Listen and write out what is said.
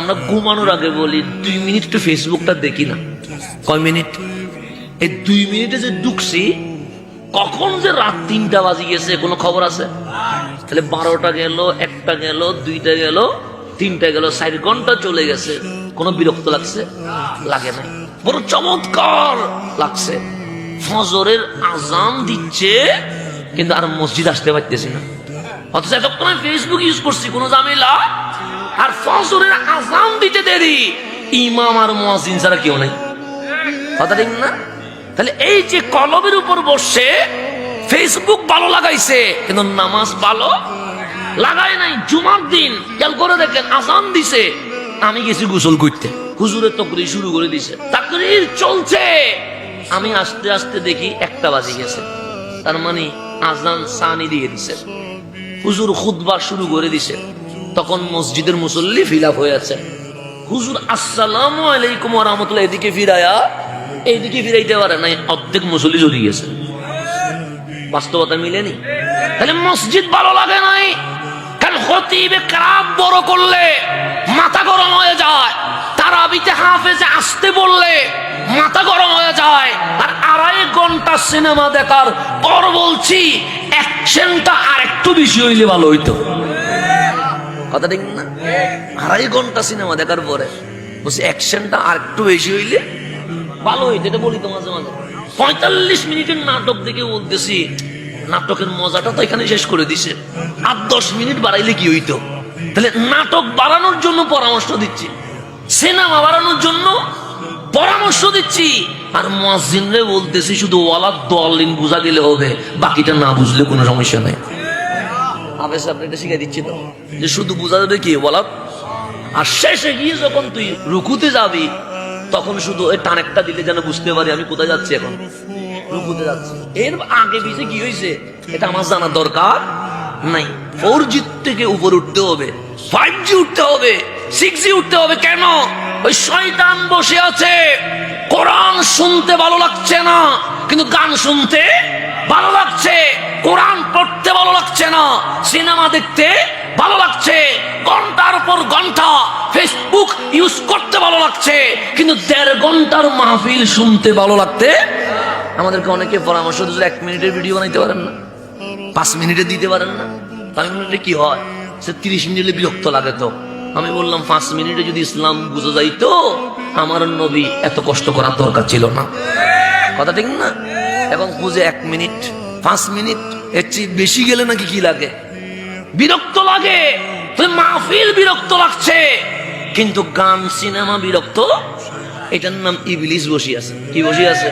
আমরা ঘুমানোর আগে বলি 2 মিনিট একটু ফেসবুকটা দেখি না। কয় মিনিট? এই 2 মিনিটে যে ঢুকছি, কখন যে রাত 3টা বাজে গেছে কোনো খবর আছে? তাহলে 12টা গেল, 1টা গেল, 2টা গেল, 3টা গেল, 4 ঘন্টা চলে গেছে। কোনো বিরক্ত লাগছে? লাগে নাই, বড় চমৎকার লাগছে। ফজরের আজান দিচ্ছে কিন্তু আর মসজিদ আসতে পারতেছি না, অথচ এতক্ষণ ফেসবুক ইউজ করছি, কোনো ঝামেলা। আর ফজরের আজান দিতে দেরি, ইমাম আর মুয়াজ্জিন ছাড়া কেউ নাই। কথা ঠিক না? তাহলে এই যে কলবের উপর বসে ফেসবুক ভালো লাগাইছে কিন্তু নামাজ ভালো লাগায় নাই। জুমার দিন খেয়াল করে দেখেন, আজান দিছে, আমি গেছি গোসল করতে, হুজুরের তাকরীর শুরু করে দিছে, তাকরীর চলছে, আমি আস্তে আস্তে দেখি 1টা বাজে গেছে। তার মানে আজান সানি দিয়ে দিছে, হুজুর খুতবা শুরু করে দিছে। তখন মসজিদের মুসল্লি ফিল আপ হয়ে আছে। হুজুর আসসালামু আলাইকুম ওয়া রাহমাতুল্লাহ এদিকে ফিরায়া এইদিকে ফিরাইতে পারে নাই, অর্ধেক মুসল্লি জড়িয়ে গেছে। বাস্তবতা মিলেনি। তাহলে মসজিদ ভালো লাগে নাই, কারণ খতিবে কেরাত বড় করলে মাথা গরম হয়ে যায়, তারাবিতে হাফেজে আসতে বললে মাথা গরম হয়ে যায়। আর 2.5 ঘন্টা সিনেমা দেখার পর বলছি অ্যাকশনটা আর একটু বেশি হইলে ভালো হইতো। কথা ঠিক না? 2.5 ঘন্টা সিনেমা দেখার পরে বলছি অ্যাকশনটা আর একটু বেশি হইলে ভালো হইতো। এটা বলি তো মাঝে মাঝে। 45 মিনিটের নাটক দেখে বলতেছি নাটকের মজাটা তো এখানে শেষ করে দিছে, আর 10 মিনিট বাড়াইলে কি হইতো? তাহলে নাটক বাড়ানোর জন্য পরামর্শ দিচ্ছি, সিনেমা বাড়ানোর জন্য পরামর্শ দিচ্ছি, আর মুয়াজ্জিনরে বলতেছি শুধু ওয়ালাদ দলিন বুঝা দিলে হবে, বাকিটা না বুঝলে কোনো সমস্যা নাই। আবেশ আপনি এটা শিখাই দিচ্ছি তো, যে শুধু বুঝা যাবে কি ওয়ালাদ, আর শেষে গিয়ে যখন তুই রুকুতে যাবি তখন শুধু ওই টান একটা দিলে যেন বুঝতে পারি আমি কোথায় যাচ্ছি, এখন রুকুতে যাচ্ছি। এর আগে পিছে কি হয়েছে এটা আমার জানার দরকার নাই। 4G থেকে উপর উঠতে হবে, 5G উঠতে হবে, 6G উঠতে হবে। কেন? ওই শয়তান বসে আছে, কোরআন শুনতে ভালো লাগছে না কিন্তু গান শুনতে ভালো লাগছে, কোরআন পড়তে ভালো লাগছে না, সিনেমা দেখতে ভালো লাগছে, ঘন্টার পর ঘন্টা ফেসবুক ইউজ করতে ভালো লাগছে, কিন্তু 1.5 ঘন্টার মাহফিল শুনতে ভালো লাগতে। আমাদেরকে অনেকে পরামর্শ দিচ্ছে 1 মিনিটের ভিডিও বানাইতে পারেন না, 5 মিনিটে দিতে পারেন না। 5 মিনিটে কি হয়? সে 30 মিনিটে বিরক্ত লাগে। তো আমি বললাম 5 মিনিটে যদি ইসলাম বুঝে যাইতো আমার নবী এত কষ্ট করার দরকার ছিল না। কথা ঠিক না? এখন বুঝে 1 মিনিট 5 মিনিট এর চেয়ে বেশি গেলে নাকি কি লাগে? বিরক্ত লাগে। মাহফিল বিরক্ত লাগছে, কিন্তু গান সিনেমা বিরক্ত। এটার নাম ইবলিস বসে আছে। কি বসে আছে?